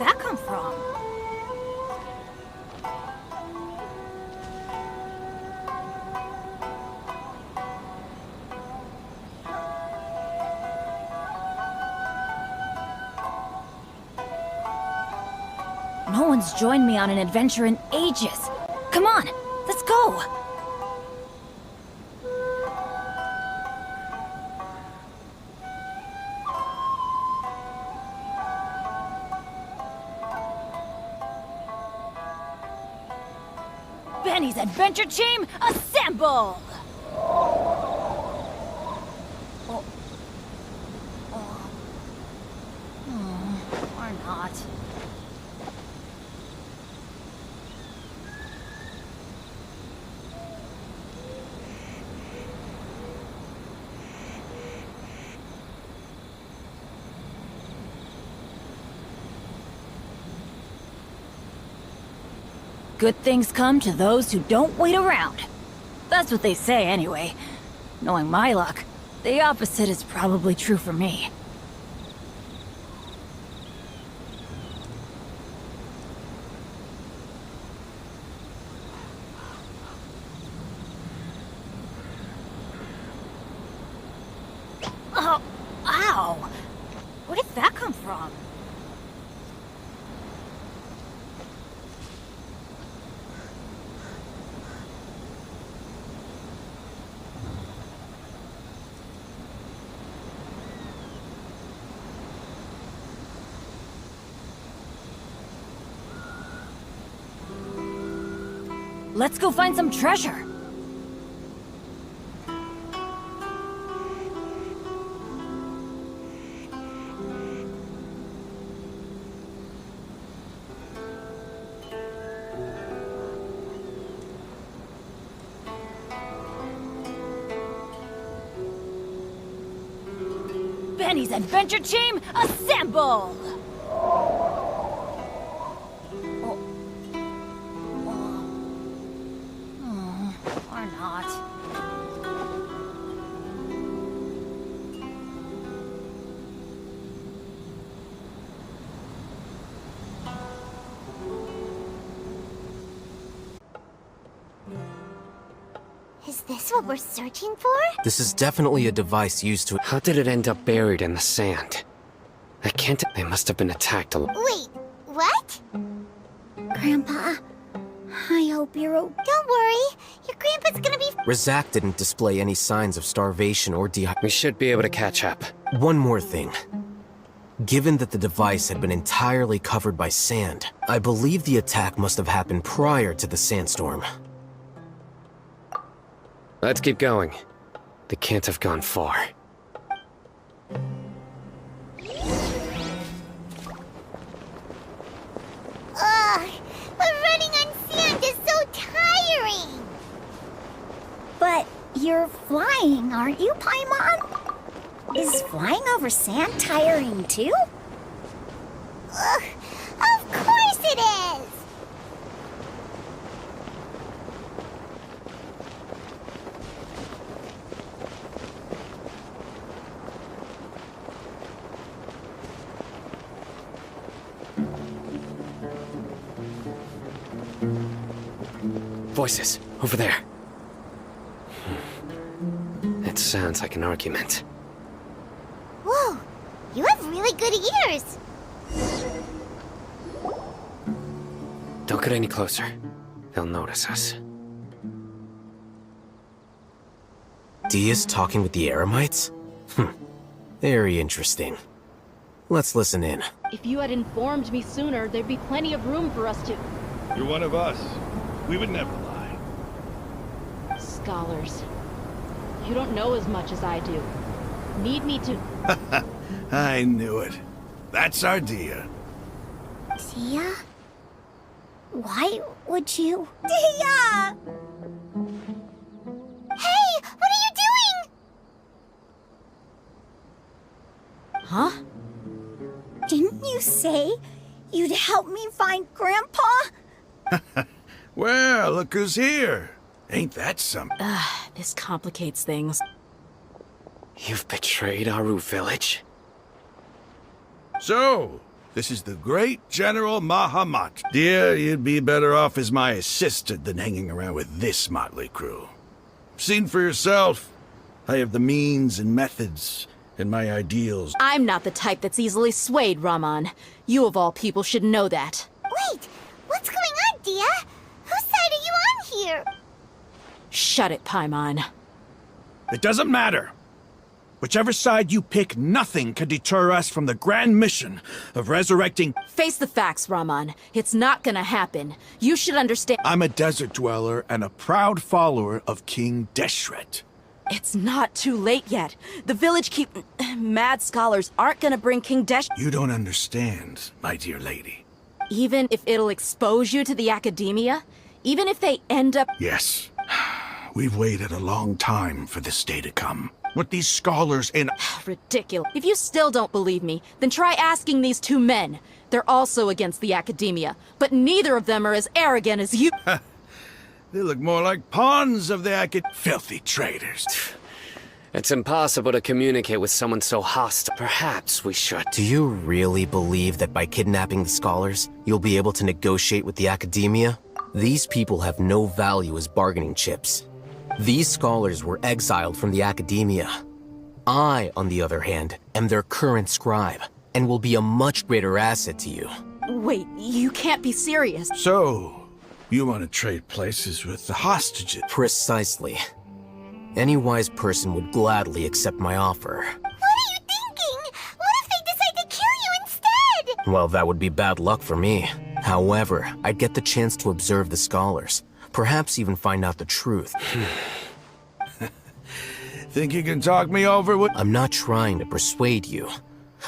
that come from? No one's joined me on an adventure in ages. Come on, let's go! Benny's adventure team, assemble! Or not. Good things come to those who don't wait around. That's what they say anyway. Knowing my luck, the opposite is probably true for me. Oh, ow! Where did that come from? Let's go find some treasure! Benny's adventure team, assemble! Or not. Is this what we're searching for? This is definitely a device used to... How did it end up buried in the sand? I can't... They must have been attacked a... Wait, what? Grandpa, I hope you're okay. Don't worry, your grandpa's gonna be... Razak didn't display any signs of starvation or We should be able to catch up. One more thing. Given that the device had been entirely covered by sand, I believe the attack must have happened prior to the sandstorm. Let's keep going. They can't have gone far. Ugh, but running on sand is so tiring! But you're flying, aren't you, Paimon? Is flying over sand tiring too? Ugh, of course it is! Voices, over there. It sounds like an argument. Whoa, you have really good ears! Don't get any closer. They'll notice us. Dia's talking with the Eremites? Very interesting. Let's listen in. If you had informed me sooner, there'd be plenty of room for us to... You're one of us. We would never lie. Scholars. You don't know as much as I do. Need me to... I knew it. That's our Dia. Dia? Why would you... Dia! Hey, what are you doing? Huh? Didn't you say you'd help me find Grandpa? Well, look who's here. Ain't that something? This complicates things. You've betrayed Aru village? So, This is the great General Mahamat. Dear, you'd be better off as my assistant than hanging around with this motley crew. Seen for yourself. I have the means and methods, and my ideals. I'm not the type that's easily swayed, Raman. You of all people should know that. Wait, what's going on, Dia? Whose side are you on here? Shut it, Paimon. It doesn't matter. Whichever side you pick, nothing can deter us from the grand mission of resurrecting. Face the facts, Raman. It's not gonna happen. You should understand. I'm a desert dweller and a proud follower of King Deshret. It's not too late yet. The village mad scholars aren't gonna bring King Desh. You don't understand, my dear lady. Even if it'll expose you to the academia? Even if they end up. Yes. We've waited a long time for this day to come. With these scholars in. Ridiculous. If you still don't believe me, then try asking these two men. They're also against the academia, but neither of them are as arrogant as you. They look more like pawns of the filthy traitors. It's impossible to communicate with someone so hostile. Perhaps we should. Do you really believe that by kidnapping the scholars, you'll be able to negotiate with the academia? These people have no value as bargaining chips. These scholars were exiled from the academia. I, on the other hand, am their current scribe, and will be a much greater asset to you. Wait, you can't be serious. So, you want to trade places with the hostages? Precisely. Any wise person would gladly accept my offer. What are you thinking? What if they decide to kill you instead? Well, that would be bad luck for me. However, I'd get the chance to observe the scholars. Perhaps even find out the truth. Think you can talk me over with? I'm not trying to persuade you.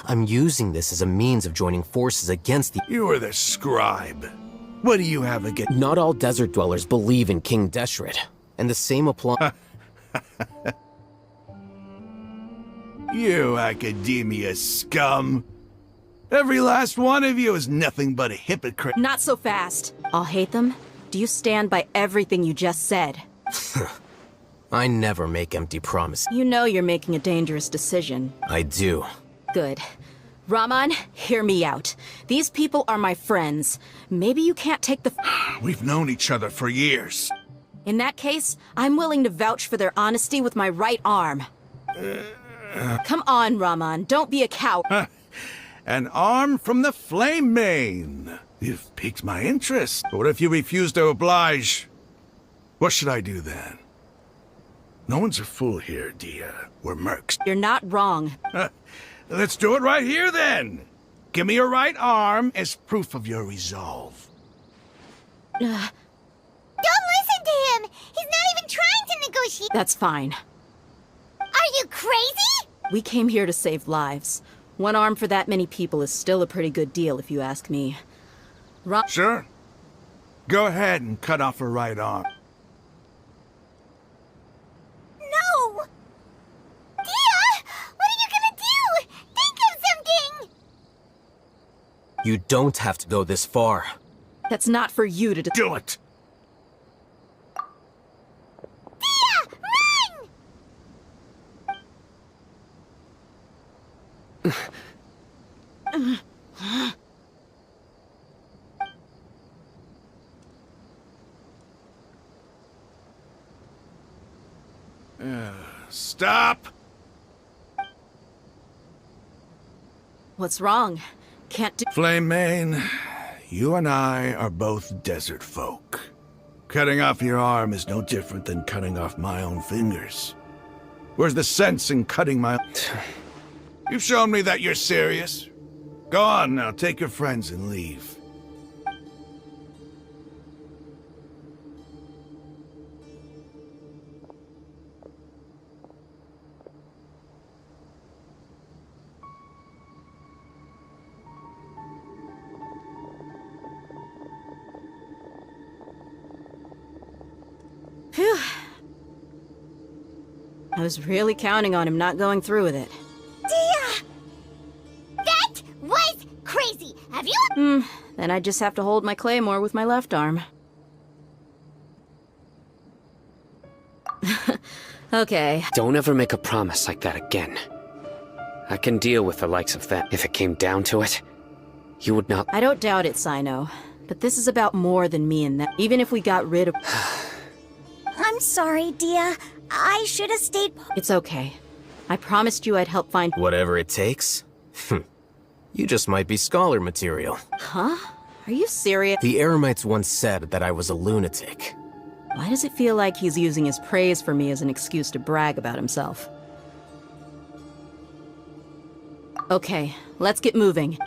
I'm using this as a means of joining forces against the— You are the scribe. What do you have against— Not all desert dwellers believe in King Deshret, and the same applies— You academia scum. Every last one of you is nothing but a hypocrite. Not so fast. I'll hate them. Do you stand by everything you just said? I never make empty promises. You know you're making a dangerous decision. I do. Good. Raman, hear me out. These people are my friends. Maybe you can't take the— We've known each other for years. In that case, I'm willing to vouch for their honesty with my right arm. Come on, Raman, don't be a coward. An arm from the Flame Mane. You've piqued my interest. But what if you refuse to oblige? What should I do then? No one's a fool here, Dia. We're mercs. You're not wrong. Let's do it right here then. Give me your right arm as proof of your resolve. Don't listen to him! He's not even trying to negotiate! That's fine. Are you crazy? We came here to save lives. One arm for that many people is still a pretty good deal, if you ask me. Sure. Go ahead and cut off her right arm. No! Dia! What are you gonna do? Think of something! You don't have to go this far. That's not for you to Do it! Dia! Run! Stop! What's wrong? Can't do— Flame Mane, you and I are both desert folk. Cutting off your arm is no different than cutting off my own fingers. Where's the sense in cutting my— You've shown me that you're serious. Go on now, take your friends and leave. Phew. I was really counting on him not going through with it. Dia! That was crazy! Have you— Then I just have to hold my claymore with my left arm. Okay. Don't ever make a promise like that again. I can deal with the likes of that if it came down to it. You would not. I don't doubt it, Sino. But this is about more than me and them. Even if we got rid of... I'm sorry, Dia. I should have stayed. It's okay. I promised you I'd help find... Whatever it takes? You just might be scholar material. Huh? Are you serious? The Eremites once said that I was a lunatic. Why does it feel like he's using his praise for me as an excuse to brag about himself? Okay, let's get moving.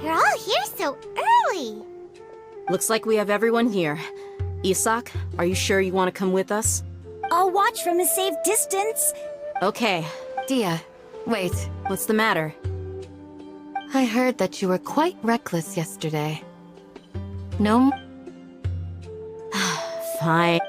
You're all here so early. Looks like we have everyone here. Isak, are you sure you want to come with us? I'll watch from a safe distance. Okay. Dia, wait. What's the matter? I heard that you were quite reckless yesterday. No? Fine.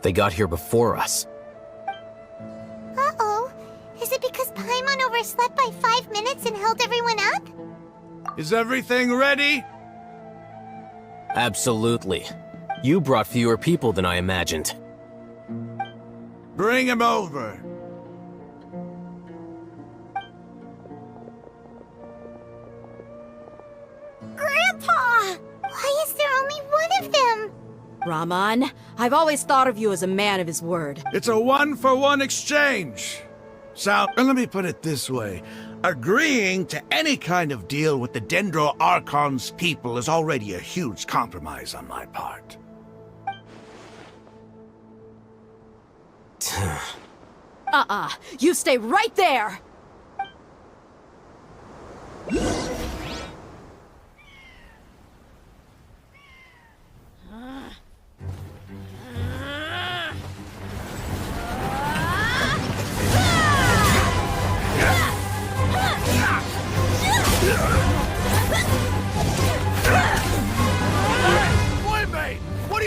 They got here before us. Uh-oh. Is it because Paimon overslept by 5 minutes and held everyone up? Is everything ready? Absolutely. You brought fewer people than I imagined. Bring him over. Grandpa! Why is there only one of them? Rahman, I've always thought of you as a man of his word. It's a 1-for-1 exchange. So, let me put it this way. Agreeing to any kind of deal with the Dendro Archon's people is already a huge compromise on my part. You stay right there!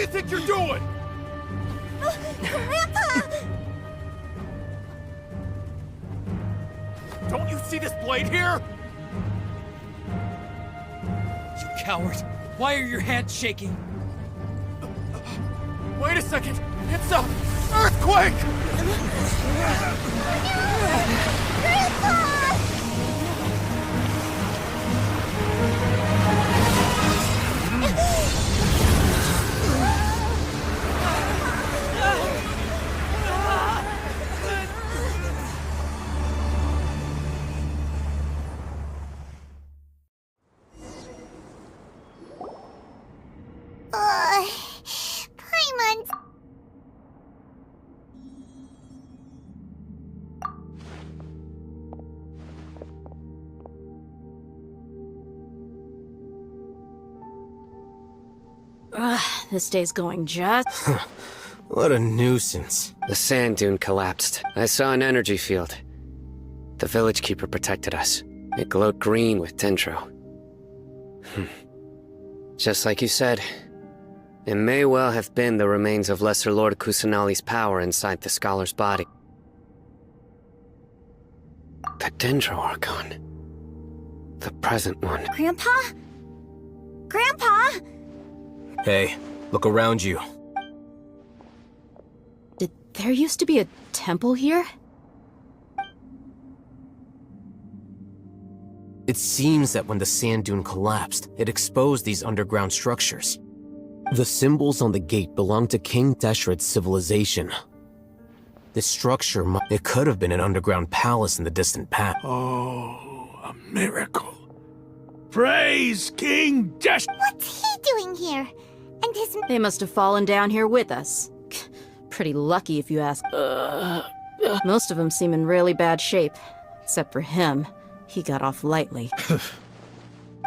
think you're doing? Grandpa! Don't you see this blade here? You coward! Why are your hands shaking? Wait a second! It's a earthquake! Grandpa! Paimon. This day's going just... What a nuisance. The sand dune collapsed. I saw an energy field. The village keeper protected us. It glowed green with dendro. Just like you said, it may well have been the remains of Lesser Lord Kusanali's power inside the scholar's body. The Dendro Archon. The present one. Grandpa? Grandpa? Hey, look around you. Did there used to be a temple here? It seems that when the sand dune collapsed, it exposed these underground structures. The symbols on the gate belong to King Deshret's civilization. This structure, it could have been an underground palace in the distant past. Oh, a miracle. Praise King Desh... What's he doing here? And his... They must have fallen down here with us. Pretty lucky if you ask. Most of them seem in really bad shape. Except for him. He got off lightly.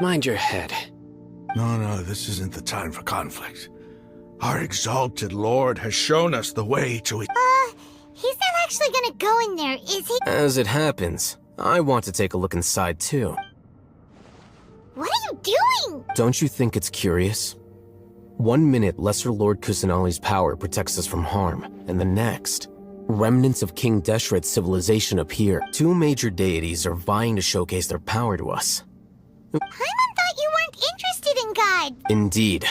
Mind your head. No, this isn't the time for conflict. Our exalted lord has shown us the way to it. He's not actually gonna go in there, is he? As it happens, I want to take a look inside too. What are you doing? Don't you think it's curious? 1 minute, Lesser Lord Kusanali's power protects us from harm, and the next, remnants of King Deshret's civilization appear. 2 major deities are vying to showcase their power to us. Paimon thought you weren't interested in God. Indeed.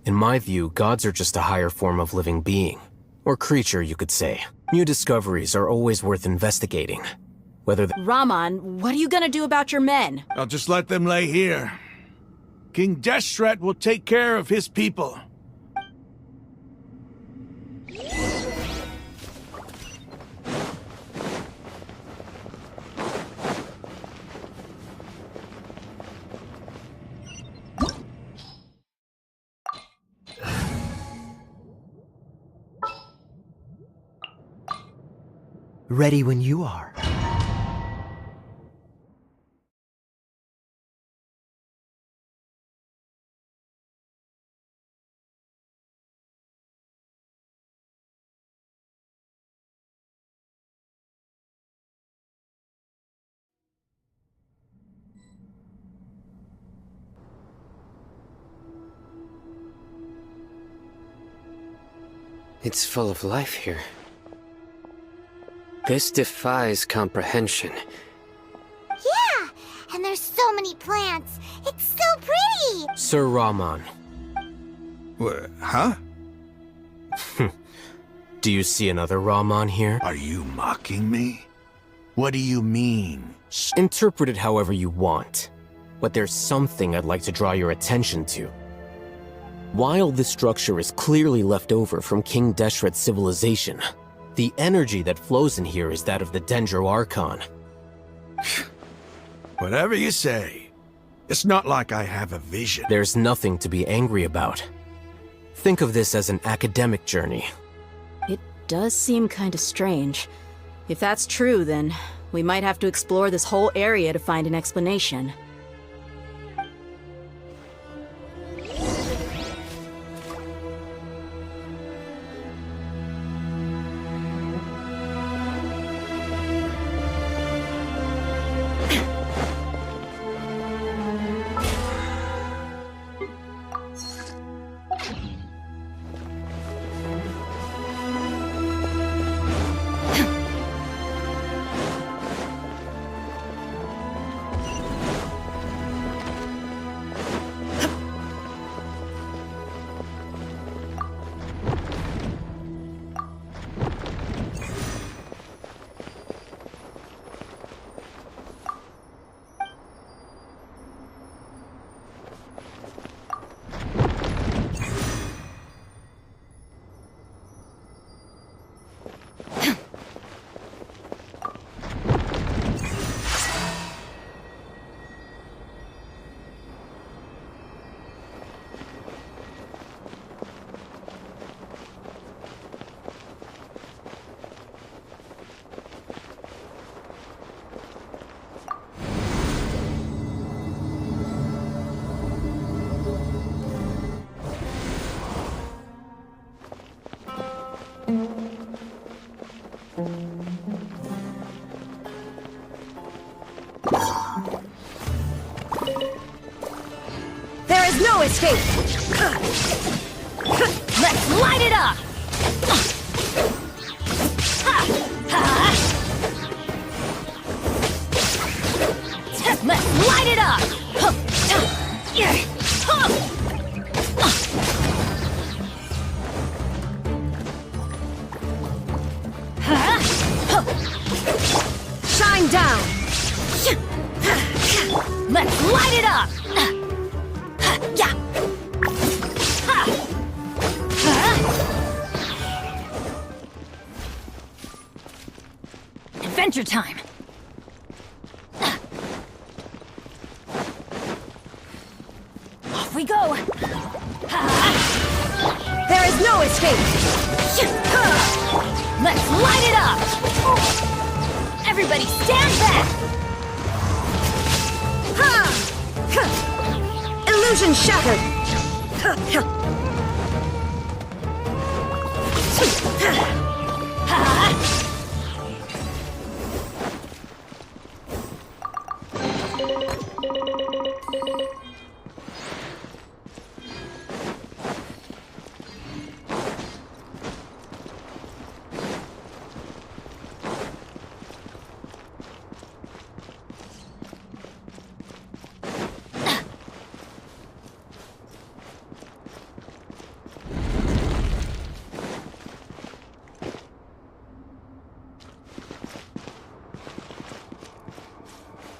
In my view, gods are just a higher form of living being. Or creature, you could say. New discoveries are always worth investigating. Whether the— Raman, what are you gonna do about your men? I'll just let them lay here. King Deshret will take care of his people. Ready when you are. It's full of life here. This defies comprehension. Yeah, and there's so many plants. It's so pretty. Sir Raman, Huh? do you see another Raman here? Are you mocking me? What do you mean? Interpret it however you want, but there's something I'd like to draw your attention to. While this structure is clearly left over from King Deshret's civilization, the energy that flows in here is that of the Dendro Archon. Whatever you say. It's not like I have a vision. There's nothing to be angry about. Think of this as an academic journey. It does seem kinda strange. If that's true, then we might have to explore this whole area to find an explanation. There is no escape! Let's light it up! Let's light it up! Shine down! Let's light it up! Adventure time! Off we go! There is no escape! Let's light it up! Everybody stand back! Illusion shattered!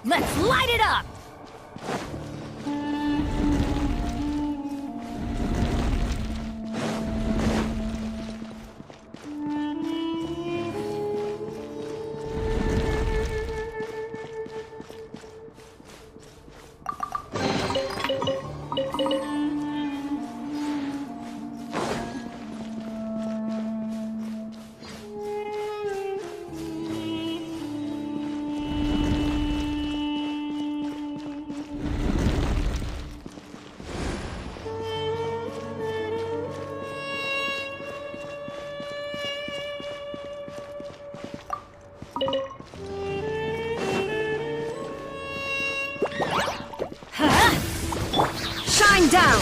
Let's light it up! Shine down!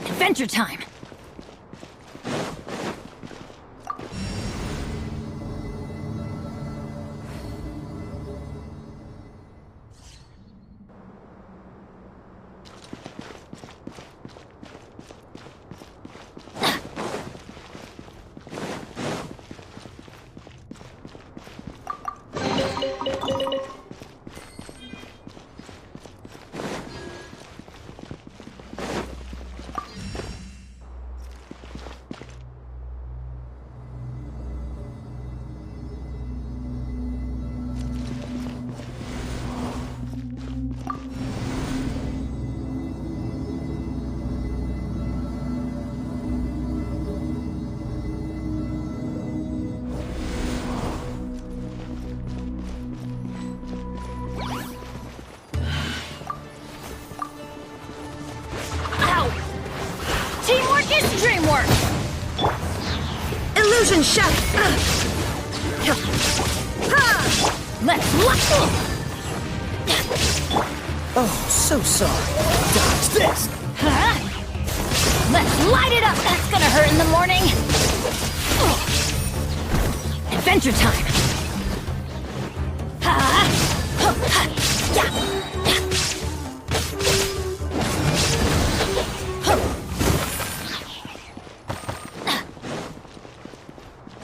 Adventure time! Dreamwork! Illusion shot! Let's lock it! Oh, so sorry. Dodge this! Let's light it up! That's gonna hurt in the morning! Adventure time!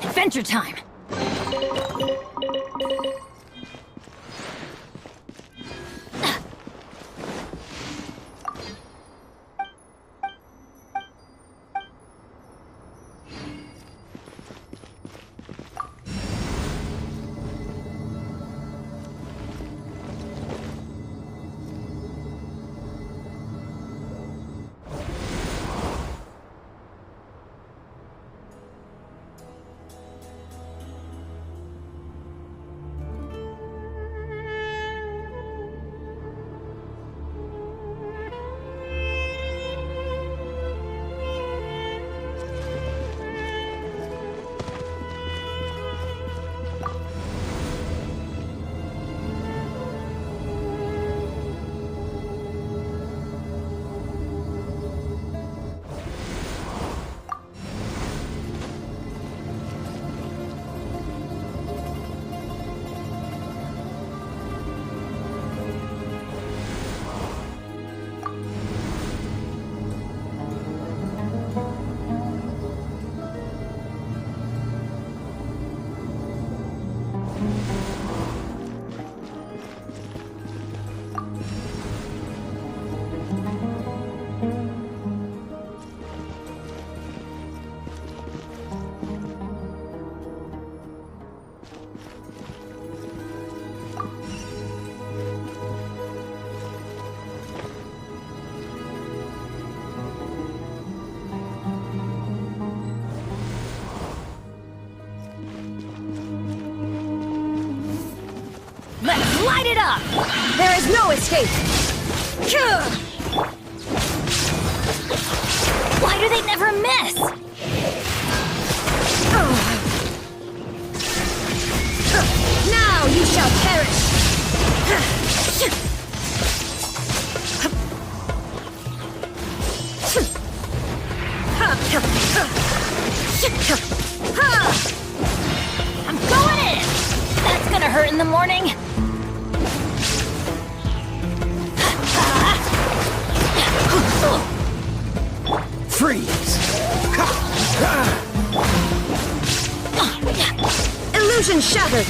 Adventure time! Light it up! There is no escape! Why do they never miss? Now you shall perish! I'm going in! That's gonna hurt in the morning! Freeze! Illusion shattered!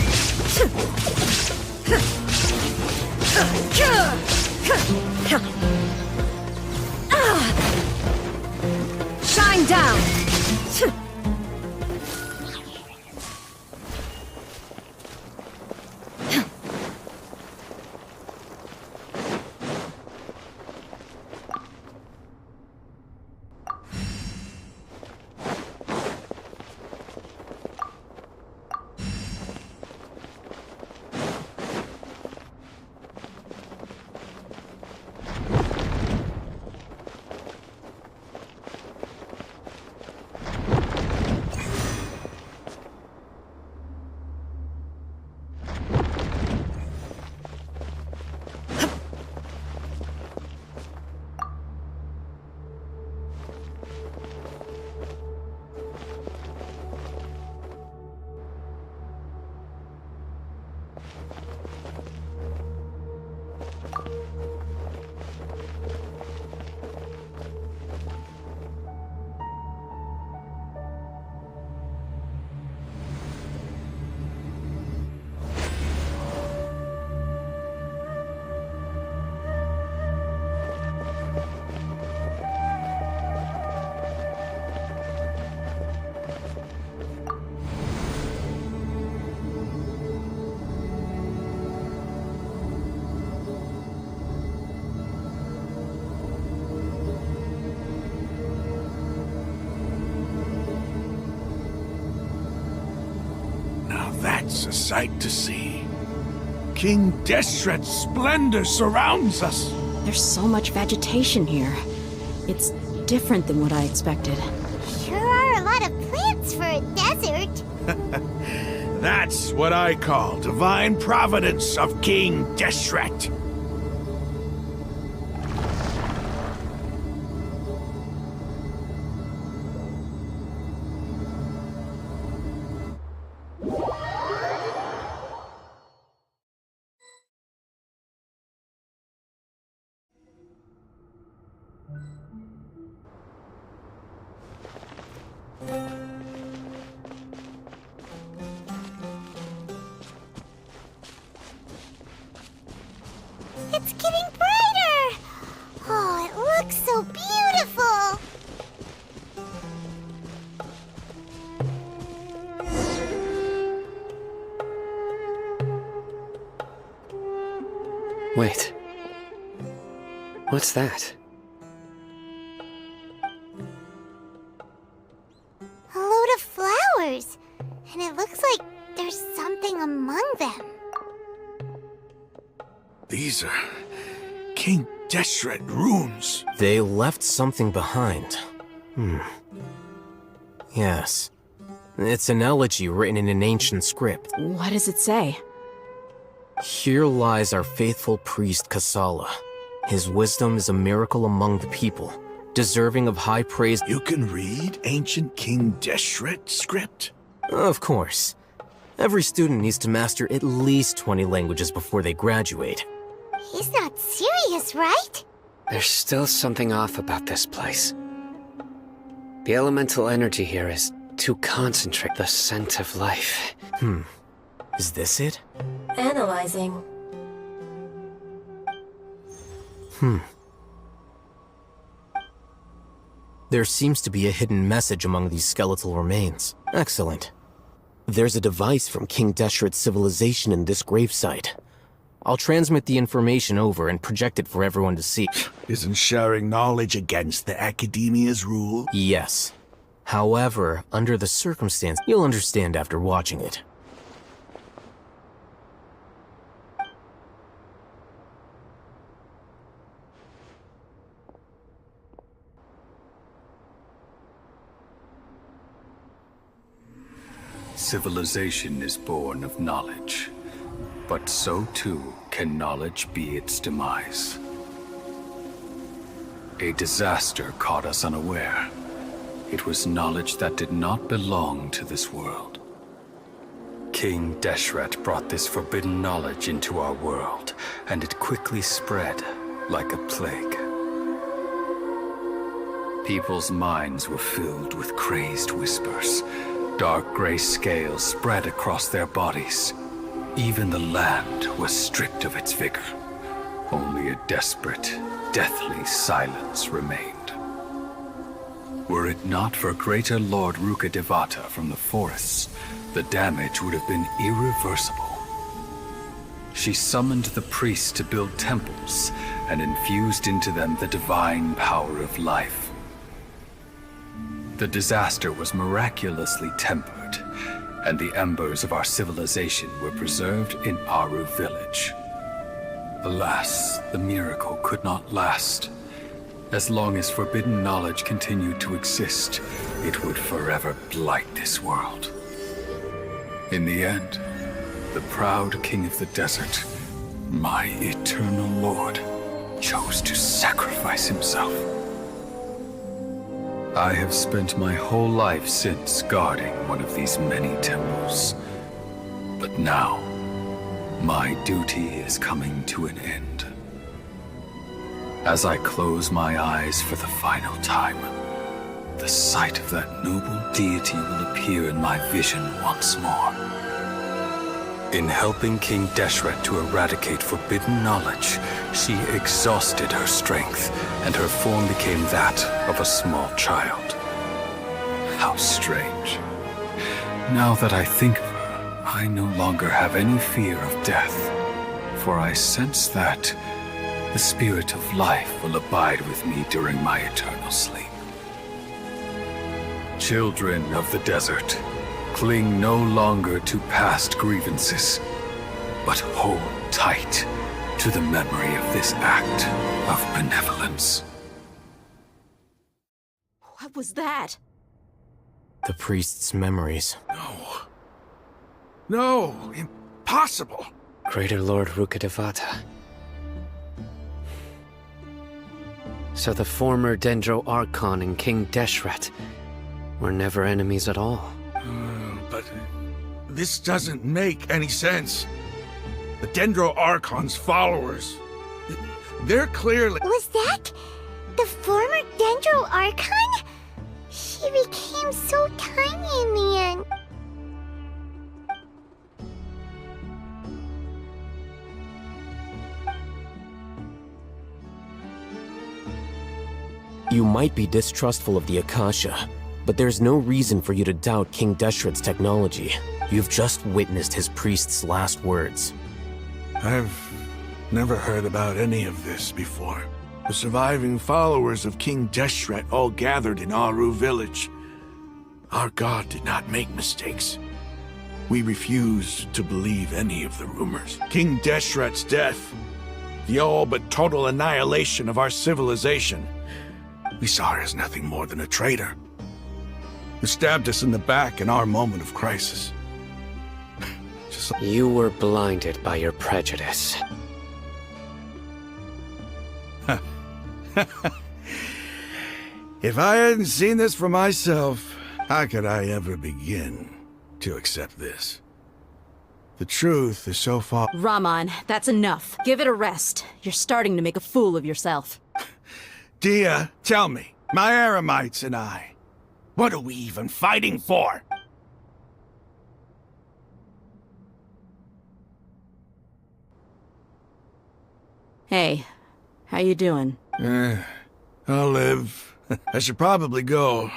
Shine down! That's a sight to see. King Deshret's splendor surrounds us. There's so much vegetation here. It's different than what I expected. Sure are a lot of plants for a desert. That's what I call divine providence of King Deshret. It's getting brighter! Oh, it looks so beautiful! Wait. What's that? A load of flowers. And it looks like there's something among them. These are King Deshret runes. They left something behind. Yes. It's an elegy written in an ancient script. What does it say? Here lies our faithful priest Kasala. His wisdom is a miracle among the people, deserving of high praise. You can read ancient King Deshret script? Of course. Every student needs to master at least 20 languages before they graduate. He's not serious, right? There's still something off about this place. The elemental energy here is too concentrated. The scent of life. Is this it? Analyzing. There seems to be a hidden message among these skeletal remains. Excellent. There's a device from King Deshret's civilization in this gravesite. I'll transmit the information over and project it for everyone to see. Isn't sharing knowledge against the Academia's rule? Yes. However, under the circumstance, you'll understand after watching it. Civilization is born of knowledge, but so too can knowledge be its demise. A disaster caught us unaware. It was knowledge that did not belong to this world. King Deshret brought this forbidden knowledge into our world, and it quickly spread like a plague. People's minds were filled with crazed whispers. Dark gray scales spread across their bodies. Even the land was stripped of its vigor. Only a desperate, deathly silence remained. Were it not for greater Lord Rukkhadevata from the forests, the damage would have been irreversible. She summoned the priests to build temples and infused into them the divine power of life. The disaster was miraculously tempered, and the embers of our civilization were preserved in Aru village. Alas, the miracle could not last. As long as forbidden knowledge continued to exist, it would forever blight this world. In the end, the proud king of the desert, my eternal lord, chose to sacrifice himself. I have spent my whole life since guarding one of these many temples. But now, my duty is coming to an end. As I close my eyes for the final time, the sight of that noble deity will appear in my vision once more. In helping King Deshret to eradicate forbidden knowledge, she exhausted her strength, and her form became that of a small child. How strange. Now that I think of her, I no longer have any fear of death, for I sense that the spirit of life will abide with me during my eternal sleep. Children of the desert, cling no longer to past grievances, but hold tight to the memory of this act of benevolence. What was that? The priest's memories. No, impossible. Greater Lord Rukkhadevata. So the former Dendro Archon and King Deshret were never enemies at all. But this doesn't make any sense. The Dendro Archon's followers, they're clearly... Was that the former Dendro Archon? She became so tiny in the end. You might be distrustful of the Akasha, but there's no reason for you to doubt King Deshret's technology. You've just witnessed his priest's last words. I've never heard about any of this before. The surviving followers of King Deshret all gathered in Aru village. Our god did not make mistakes. We refused to believe any of the rumors. King Deshret's death, the all but total annihilation of our civilization, we saw her as nothing more than a traitor who stabbed us in the back in our moment of crisis. Just like... You were blinded by your prejudice. If I hadn't seen this for myself, how could I ever begin to accept this? The truth is so far... Raman, that's enough. Give it a rest. You're starting to make a fool of yourself. Dia, tell me, my Eremites and I, what are we even fighting for? Hey, how you doing? I'll live. I should probably go.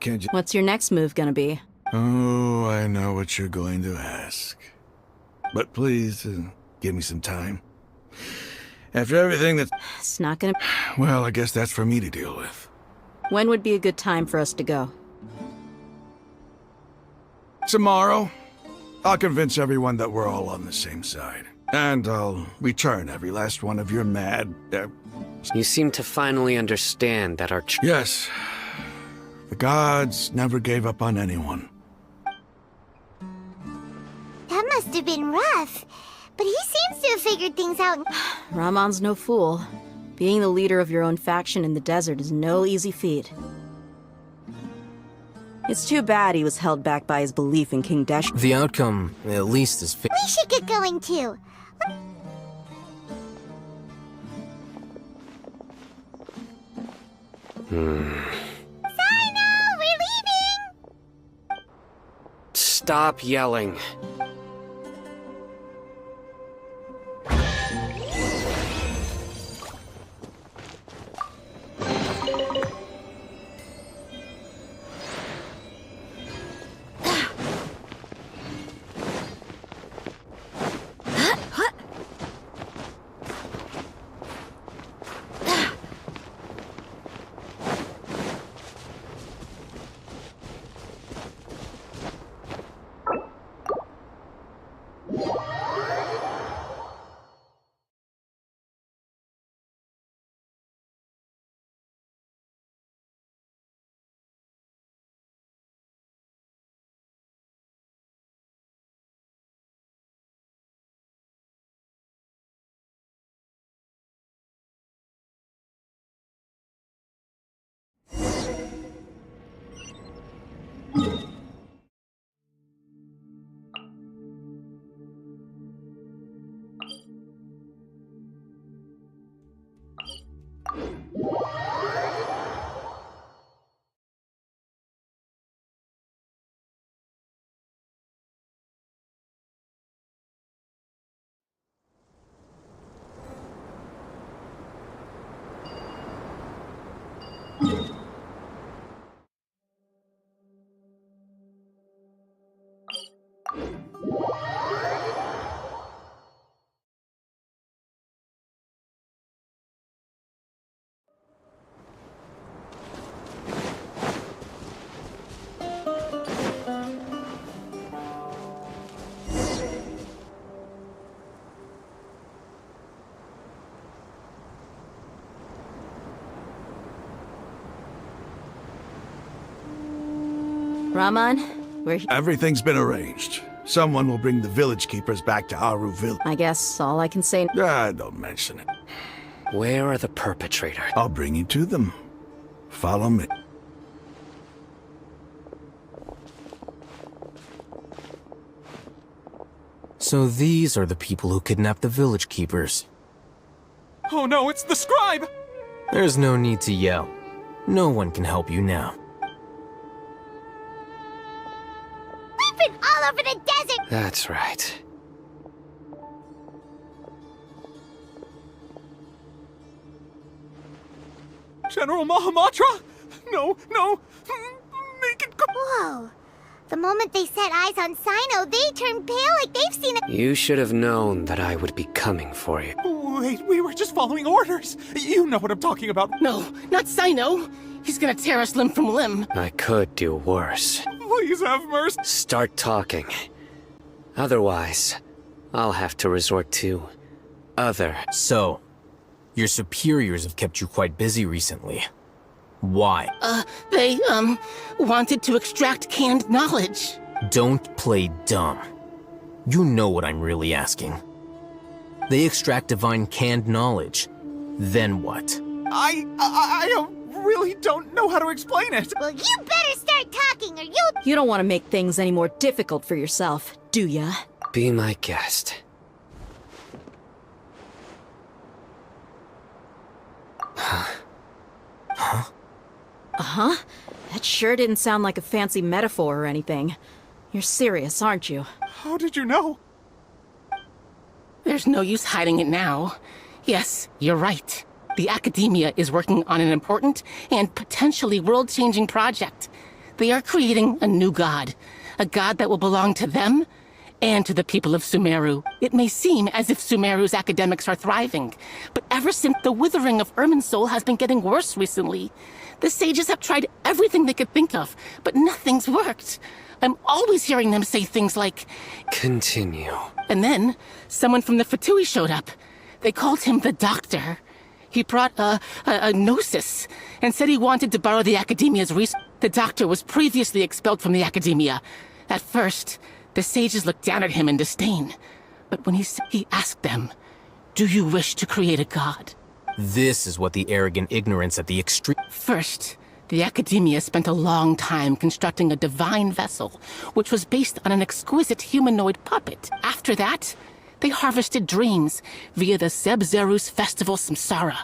Can't you... What's your next move gonna be? Oh, I know what you're going to ask. But please, give me some time. After everything that's... It's not gonna... Well, I guess that's for me to deal with. When would be a good time for us to go? Tomorrow. I'll convince everyone that we're all on the same side. And I'll return every last one of your mad... You seem to finally understand that our... Yes. The gods never gave up on anyone. must have been rough. But he seems to have figured things out. Ramon's no fool. Being the leader of your own faction in the desert is no easy feat. It's too bad he was held back by his belief in King Desh. The outcome, at least, is We should get going too. Sino, we're leaving! Stop yelling. Ramon, we're Everything's been arranged. Someone will bring the village keepers back to Aru Village. I guess all I can say... Don't mention it. Where are the perpetrators? I'll bring you to them. Follow me. So these are the people who kidnapped the village keepers. Oh no, it's the scribe! There's no need to yell. No one can help you now. We've been all over the desert! That's right. General Mahamatra? No, no! Make it go! Whoa. The moment they set eyes on Sino, they turned pale like they've seen a— You should have known that I would be coming for you. Wait, we were just following orders. You know what I'm talking about. No, not Sino. He's gonna tear us limb from limb. I could do worse. Please have mercy. Start talking. Otherwise, I'll have to resort to other. So, your superiors have kept you quite busy recently. Why? They, wanted to extract canned knowledge. Don't play dumb. You know what I'm really asking. They extract divine canned knowledge. Then what? I really don't know how to explain it. Well, you better start talking or you'll— You don't want to make things any more difficult for yourself, do ya? Be my guest. Uh-huh. That sure didn't sound like a fancy metaphor or anything. You're serious, aren't you? How did you know? There's no use hiding it now. Yes, you're right. The Academia is working on an important and potentially world-changing project. They are creating a new god. A god that will belong to them and to the people of Sumeru. It may seem as if Sumeru's academics are thriving, but ever since the withering of Irminsul has been getting worse recently, the sages have tried everything they could think of, but nothing's worked. I'm always hearing them say things like, Continue. and then someone from the Fatui showed up. They called him the Doctor. He brought a gnosis and said he wanted to borrow the Academia's resources. The Doctor was previously expelled from the Academia. At first, The sages looked down at him in disdain. But when he asked them, "Do you wish to create a god?" This is what the arrogant ignorance at the extreme... First, the Academia spent a long time constructing a divine vessel, which was based on an exquisite humanoid puppet. After that, they harvested dreams via the Zeb-Zerus Festival Samsara.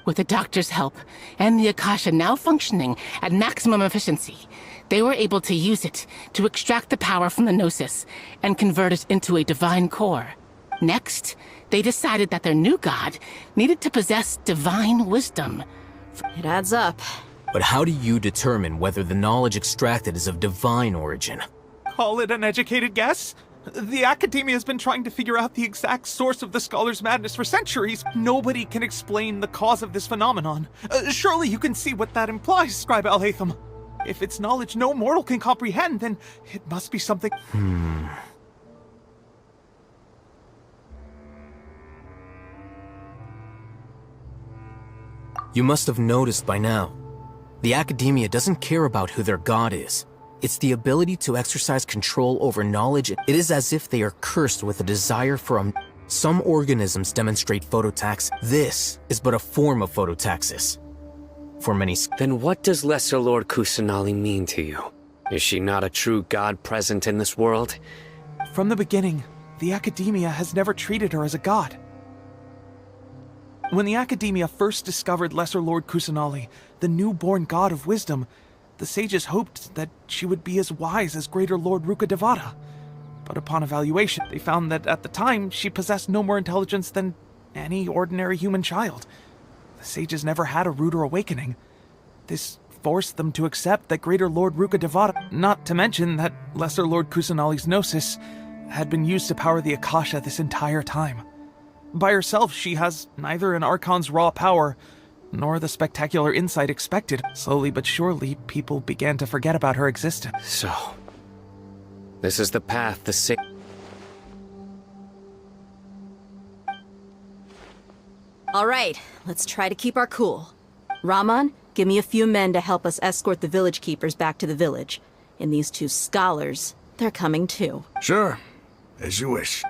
With the doctor's help, and the Akasha now functioning at maximum efficiency, they were able to use it to extract the power from the Gnosis and convert it into a divine core. Next, they decided that their new god needed to possess divine wisdom. It adds up. But how do you determine whether the knowledge extracted is of divine origin? Call it an educated guess? The Academia has been trying to figure out the exact source of the Scholar's madness for centuries. Nobody can explain the cause of this phenomenon. Surely you can see what that implies, Scribe Al-Haytham. If it's knowledge no mortal can comprehend, then it must be something... You must have noticed by now. The Academia doesn't care about who their god is. It's the ability to exercise control over knowledge. It is as if they are cursed with a desire for Some organisms demonstrate phototax. This is but a form of phototaxis. For many... Then what does Lesser Lord Kusanali mean to you? Is she not a true god present in this world? From the beginning, the Academia has never treated her as a god. When the Academia first discovered Lesser Lord Kusanali, the newborn god of wisdom, the sages hoped that she would be as wise as Greater Lord Rukkhadevata. But upon evaluation, they found that at the time, she possessed no more intelligence than any ordinary human child. The sages never had a ruder awakening. This forced them to accept that Greater Lord Rukkhadevata, not to mention that Lesser Lord Kusanali's Gnosis, had been used to power the Akasha this entire time. By herself, she has neither an Archon's raw power, nor the spectacular insight expected. Slowly but surely, people began to forget about her existence. So, this is the path the sick... All right, let's try to keep our cool. Raman, give me a few men to help us escort the village keepers back to the village. And these two scholars, they're coming too. Sure, as you wish.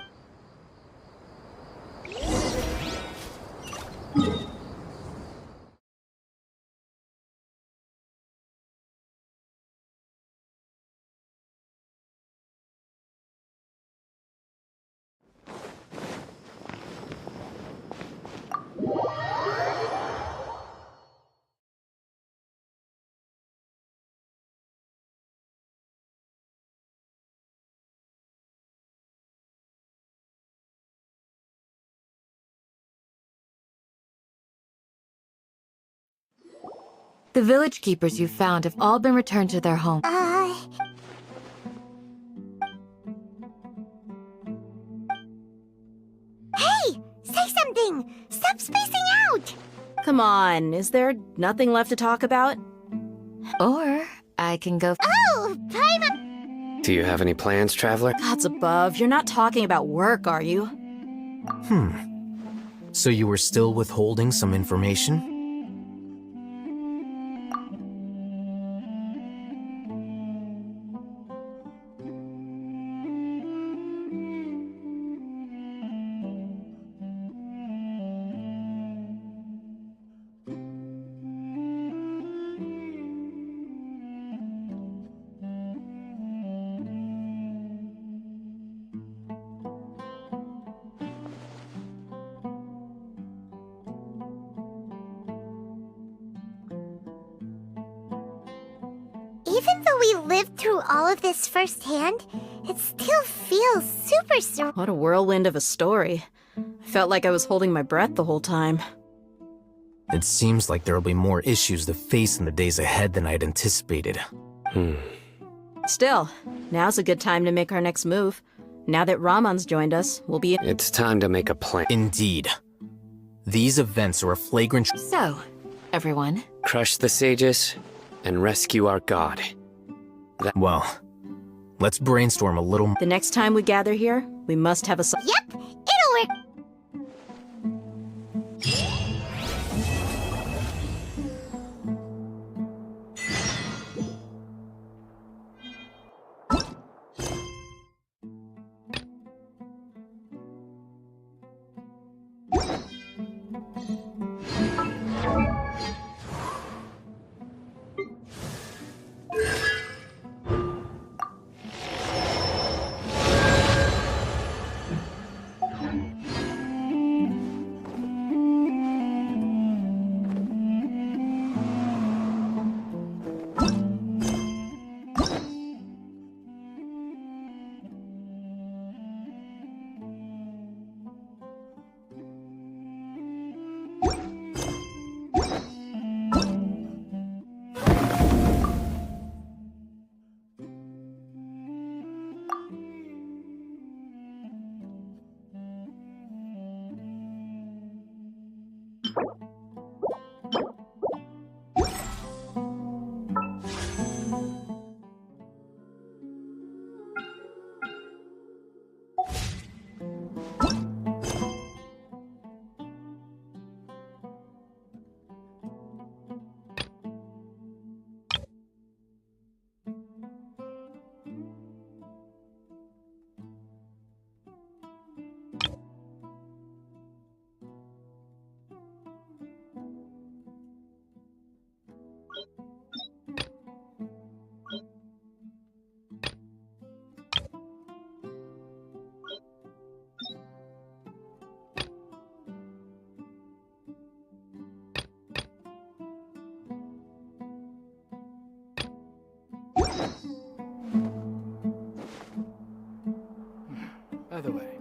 The village keepers you found have all been returned to their home. Hey! Say something! Stop spacing out! Come on, is there nothing left to talk about? Or I can go... Oh! Paimon! Do you have any plans, Traveler? Gods above, you're not talking about work, are you? So you were still withholding some information? Even though we lived through all of this firsthand, it still feels super surreal. What a whirlwind of a story. I felt like I was holding my breath the whole time. It seems like there'll be more issues to face in the days ahead than I'd anticipated. Still, now's a good time to make our next move. Now that Raman's joined us, we'll be... It's time to make a plan. Indeed. These events are a flagrant... So, everyone. Crush the sages and rescue our god. Well, let's brainstorm a little... The next time we gather here, we must have a... Yep, it'll work. By the way,